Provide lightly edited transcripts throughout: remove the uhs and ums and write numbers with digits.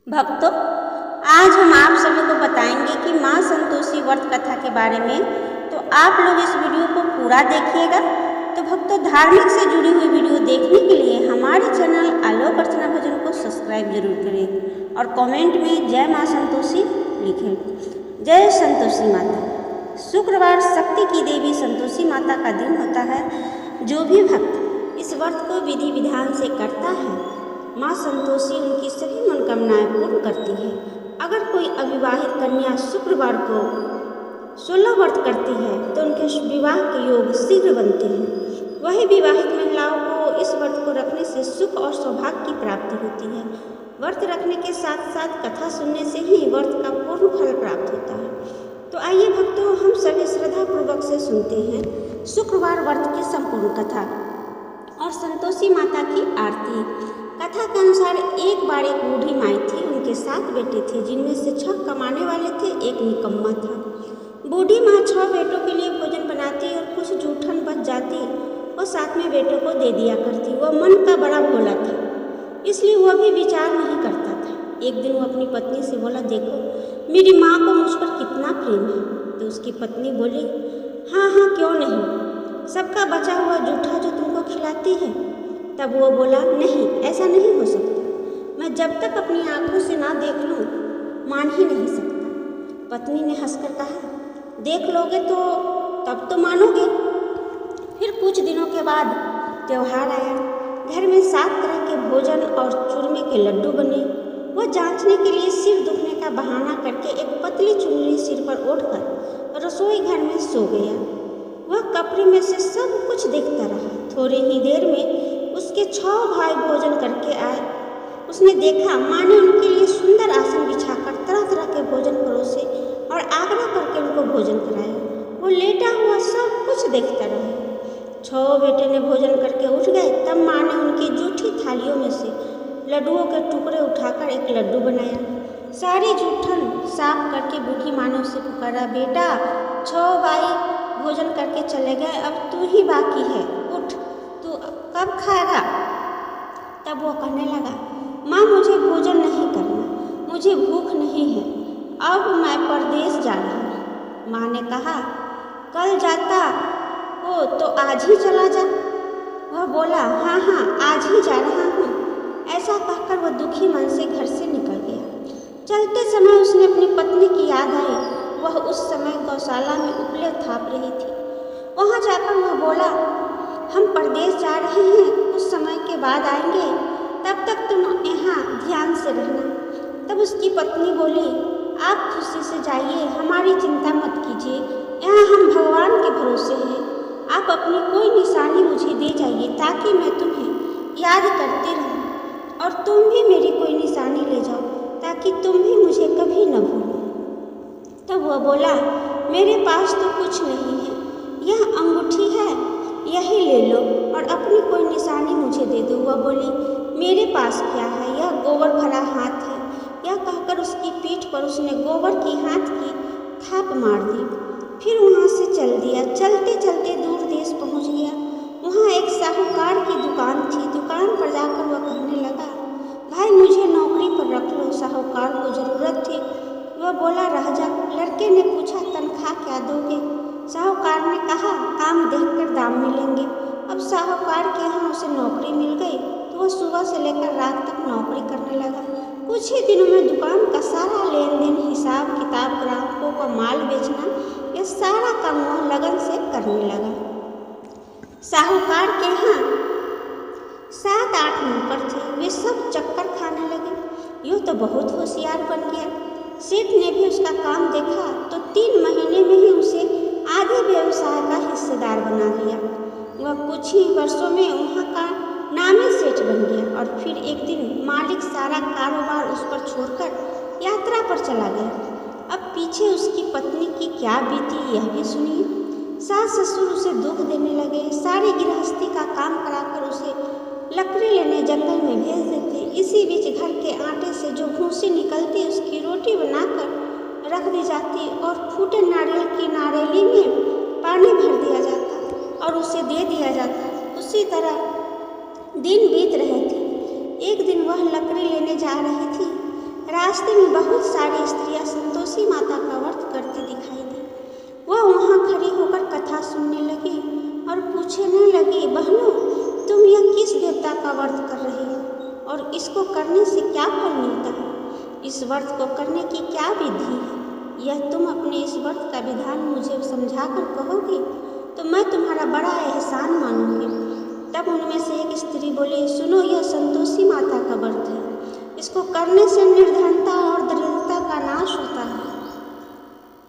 भक्तों, आज हम आप सभी को बताएंगे कि माँ संतोषी व्रत कथा के बारे में। तो आप लोग इस वीडियो को पूरा देखिएगा। तो भक्तों, धार्मिक से जुड़ी हुई वीडियो देखने के लिए हमारे चैनल आलोक अर्चना भजन को सब्सक्राइब जरूर करें और कमेंट में जय माँ संतोषी लिखें। जय संतोषी माता। शुक्रवार शक्ति की देवी संतोषी माता का दिन होता है। जो भी भक्त इस व्रत को विधि विधान से करता है, माँ संतोषी उनकी सभी मनोकामनाएं पूर्ण करती है। अगर कोई अविवाहित कन्या शुक्रवार को 16 व्रत करती है तो उनके विवाह के योग शीघ्र बनते हैं। वही विवाहित महिलाओं को इस व्रत को रखने से सुख और सौभाग्य की प्राप्ति होती है। व्रत रखने के साथ साथ कथा सुनने से ही व्रत का पूर्ण फल प्राप्त होता है। तो आइए भक्तों, हम सभी श्रद्धापूर्वक से सुनते हैं शुक्रवार व्रत की संपूर्ण कथा और संतोषी माता की आरती। कथा के अनुसार एक बार एक बूढ़ी माई थी। उनके 7 बेटे थे, जिनमें से 6 कमाने वाले थे, एक निकम्मा था। बूढ़ी माँ 6 बेटों के लिए भोजन बनाती और कुछ जूठन बच जाती और 7वें बेटों को दे दिया करती। वह मन का बड़ा भोला था, इसलिए वह भी विचार नहीं करता था। एक दिन वो अपनी पत्नी से बोला, देखो मेरी माँ को मुझ पर कितना प्रेम है। तो उसकी पत्नी बोली, हाँ हाँ क्यों नहीं, सबका बचा हुआ जूठा जो तुमको खिलाती है। तब वो बोला, नहीं ऐसा नहीं हो सकता, मैं जब तक अपनी आंखों से ना देख लूँ मान ही नहीं सकता। पत्नी ने हंसकर कहा, देख लोगे तो तब तो मानोगे। फिर कुछ दिनों के बाद त्योहार आया। घर में 7 तरह के भोजन और चूरमे के लड्डू बने। वह जांचने के लिए सिर दुखने का बहाना करके एक पतली चुनरी सिर पर ओढ़कर रसोई घर में सो गया। वह कपड़े में से सब कुछ देखता रहा। थोड़ी ही देर में उसके 6 भाई भोजन करके आए। उसने देखा माँ ने उनके लिए सुंदर आसन बिछाकर तरह तरह के भोजन परोसे और आग्रह करके उनको भोजन कराया। वो लेटा हुआ सब कुछ देखता रहा। 6 बेटे ने भोजन करके उठ गए। तब माँ ने उनकी जूठी थालियों में से लड्डुओं के टुकड़े उठाकर एक लड्डू बनाया। सारी जूठन साफ करके बूढ़ी माँ ने उसे पुकारा, बेटा 6 भाई भोजन करके चले गए, अब तू ही बाकी है, उठ, तू कब खाएगा। तब वो कहने लगा, माँ मुझे भोजन नहीं करना, मुझे भूख नहीं है, अब मैं परदेश जा रहा हूँ। माँ ने कहा, कल जाता हो तो आज ही चला जा। वह बोला, हाँ हाँ आज ही जा रहा हूँ। ऐसा कहकर वह दुखी मन से घर से निकल गया। चलते समय उसने अपनी पत्नी की याद आई। वह उस समय गौशाला में उपले थाप रही थी। वहाँ जाकर वह बोला, हम परदेश जा रहे हैं, कुछ समय के बाद आएंगे, तब तक तुम यहाँ ध्यान से रहना। तब उसकी पत्नी बोली, आप खुशी से जाइए, हमारी चिंता मत कीजिए, यहाँ हम भगवान के भरोसे हैं। आप अपनी कोई निशानी मुझे दे जाइए ताकि मैं तुम्हें याद करती रहूँ और तुम भी मेरी कोई निशानी ले जाओ ताकि तुम भी मुझे कभी न भूलो। तब वह बोला, मेरे पास तो कुछ नहीं है, यह अंगूठी है, यही ले लो और अपनी कोई निशानी मुझे दे दो। वह बोली, मेरे पास क्या है, यह गोबर भरा हाथ है। यह कहकर उसकी पीठ पर उसने गोबर की हाथ की थाप मार दी। फिर वहाँ से चल दिया। चलते चलते दूर देश पहुँच गया। वहाँ एक साहूकार की दुकान थी। दुकान पर जाकर वह कहने लगा, भाई मुझे नौकरी पर रख लो, साहूकार को ज़रूरत थी। वह बोला, रह जा। लड़के ने पूछा, तनख्वाह क्या दोगे। साहूकार ने कहा, काम देखकर दाम मिलेंगे। अब साहूकार के यहाँ उसे नौकरी मिल गई तो वह सुबह से लेकर रात तक नौकरी करने लगा। कुछ ही दिनों में दुकान का सारा लेन देन, हिसाब किताब, ग्राहकों का माल बेचना, यह सारा काम वह लगन से करने लगा। साहूकार के यहाँ 7-8 नौकर थे। वे सब चक्कर खाने लगे। यूँ तो बहुत होशियार बन गया। सेठ ने भी उसका काम देखा तो 3 महीने में ही उसे आधे व्यवसाय का हिस्सेदार बना लिया। वह कुछ ही वर्षों में वहाँ का नामी सेठ बन गया। और फिर एक दिन मालिक सारा कारोबार उस पर छोड़कर यात्रा पर चला गया। अब पीछे उसकी पत्नी की क्या बीती यह भी सुनिए। सास ससुर उसे दुख देने लगे। सारी गृहस्थी का काम कराकर उसे लकड़ी लेने जंगल में भेज देते। इसी बीच घर के आटे से जो भूसी निकलती उसकी रोटी बनाकर रख दी जाती और फूटे नारियल की नारेली में पानी भर दिया जाता और उसे दे दिया जाता। उसी तरह दिन बीत रहे थे। एक दिन वह लकड़ी लेने जा रही थी। रात रास्ते में बहुत सारी स्त्रियां संतोषी माता का व्रत करती दिखाई दी। वह वहाँ खड़ी होकर कथा सुनने लगी और पूछने लगी, बहनों, तुम यह किस देवता का व्रत कर रही हो और इसको करने से क्या फल मिलता है? इस व्रत को करने की क्या विधि है? यह तुम अपने इस व्रत का विधान मुझे समझा कर कहोगी तो मैं तुम्हारा बड़ा एहसान मानूंगी। तब उनमें से एक स्त्री बोली, सुनो, यह संतोषी माता का व्रत है। इसको करने से निर्धनता और दरिद्रता का नाश होता है,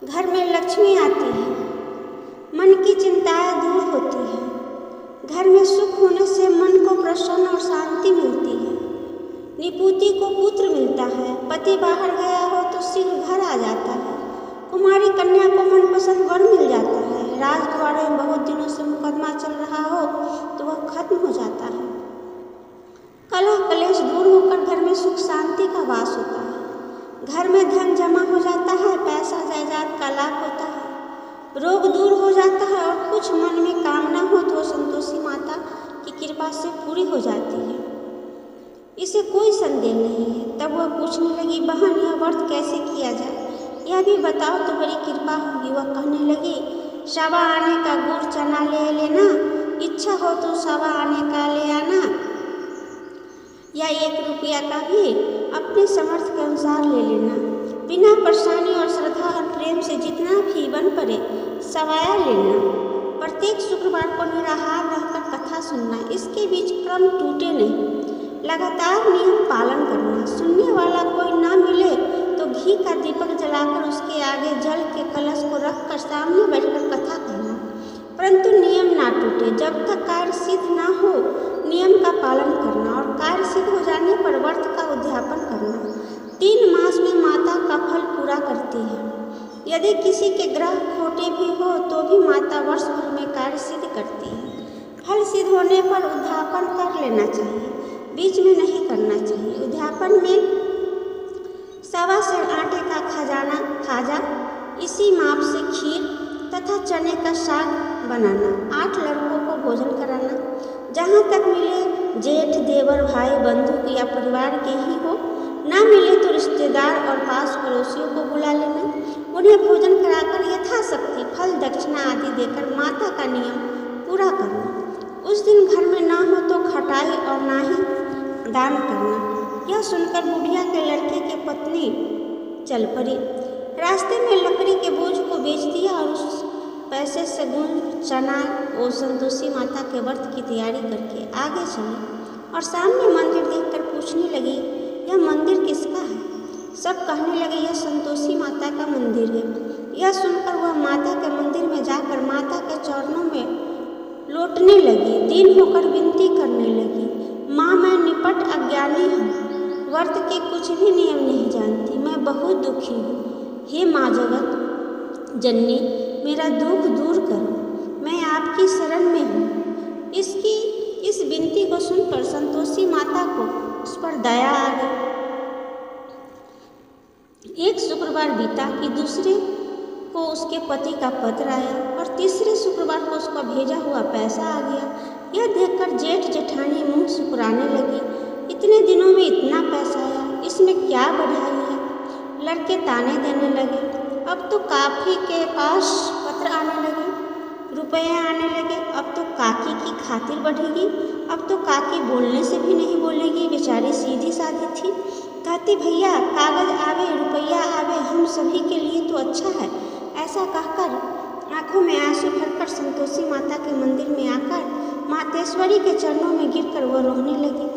घर में लक्ष्मी आती है, मन की चिंताएं दूर होती है, घर में सुख होने से मन को प्रसन्न और शांति मिलती है, निपुति को पुत्र मिलता है, पति बाहर गया हो तो शीघ्र घर आ जाता है, कुमारी कन्या को मनपसंद वर मिल जाता है, राजद्वार में बहुत दिनों से मुकदमा चल रहा हो तो वह खत्म हो जाता है, कलह कलेश दूर होकर घर में सुख शांति का वास होता है, घर में धन जमा हो जाता है, पैसा जायदाद का लाभ होता है, रोग दूर हो जाता है और कुछ मन में कामना हो तो संतोषी माता की कृपा से पूरी हो जाती है। इसे कोई संदेह नहीं है। तब वह पूछने लगी, बहन, यह व्रत कैसे किया जाए, यह भी बताओ तो बड़ी कृपा होगी। वह कहने लगी, सवा आने का गुड़ चना ले लेना, इच्छा हो तो सवा आने का ले आना या 1 रुपया का भी अपने सामर्थ्य के अनुसार ले लेना। बिना परेशानी और श्रद्धा और प्रेम से जितना भी बन पड़े सवाया लेना। प्रत्येक शुक्रवार को निराहार रहकर कथा सुनना, इसके बीच क्रम टूटे नहीं, लगातार नियम पालन करना। सुनने वाला कोई ना मिले तो घी का दीपक जलाकर उसके आगे जल के कलश को रखकर सामने बैठकर कथा कहना, परंतु नियम ना टूटे। जब तक कार्य सिद्ध ना हो नियम का पालन करना और कार्य सिद्ध हो जाने पर व्रत का उद्यापन करना। 3 मास में माता का फल पूरा करती है। यदि किसी के ग्रह खोटे भी हो तो भी माता वर्ष भर में कार्य सिद्ध करती है। फल सिद्ध होने पर उद्यापन कर लेना चाहिए, बीच में नहीं करना चाहिए। उद्यापन में सवा सेर आटे का खाजा, इसी माप से खीर तथा चने का साग बनाना, 8 लड़कों को भोजन कराना, जहाँ तक मिले जेठ, देवर, भाई, बंधु या परिवार के ही हो, ना मिले तो रिश्तेदार और पास पड़ोसियों को बुला लेना। उन्हें भोजन कराकर यथाशक्ति फल दक्षिणा आदि देकर माता का नियम पूरा करना। उस दिन घर में ना हो तो खटाई और ना ही दान करना। यह सुनकर बुढ़िया के लड़के की पत्नी चल पड़ी। रास्ते में लकड़ी के बोझ को बेच दिया और उस पैसे से गुड़, चना और संतोषी माता के व्रत की तैयारी करके आगे चली और सामने मंदिर देखकर पूछने लगी, यह मंदिर किसका है? सब कहने लगे, यह संतोषी माता का मंदिर है। यह सुनकर वह माता के मंदिर में जाकर माता के चरणों में लौटने लगी, दीन होकर विनती करने लगी, माँ, मैं निपट अज्ञानी हूँ, व्रत के कुछ भी नियम नहीं जानती, मैं बहुत दुखी हूँ। हे माँ जगत जननी, मेरा दुख दूर करो, मैं आपकी शरण में हूँ। इस विनती को सुनकर संतोषी माता को उस पर दया आ गई। एक शुक्रवार बीता कि दूसरे को उसके पति का पत्र आया और तीसरे शुक्रवार को उसका भेजा हुआ पैसा आ गया। यह देखकर जेठ जेठानी मुंह सुकुराने लगी, इतने दिनों में इतना पैसा आया, इसमें क्या बढ़ाई है? लड़के ताने देने लगे। अब तो काफी के पास पत्र आने लगे, रुपये आने लगे। अब तो काकी की खातिर बढ़ेगी, अब तो काकी बोलने से भी नहीं बोलेगी। बेचारी सीधी सादी थी, कहती, भैया कागज आवे, रुपया आवे, हम सभी के लिए तो अच्छा है। ऐसा कहकर आंखों में आंसू भरकर संतोषी माता के मंदिर में आकर मातेश्वरी के चरणों में गिरकर वह रोने लगी।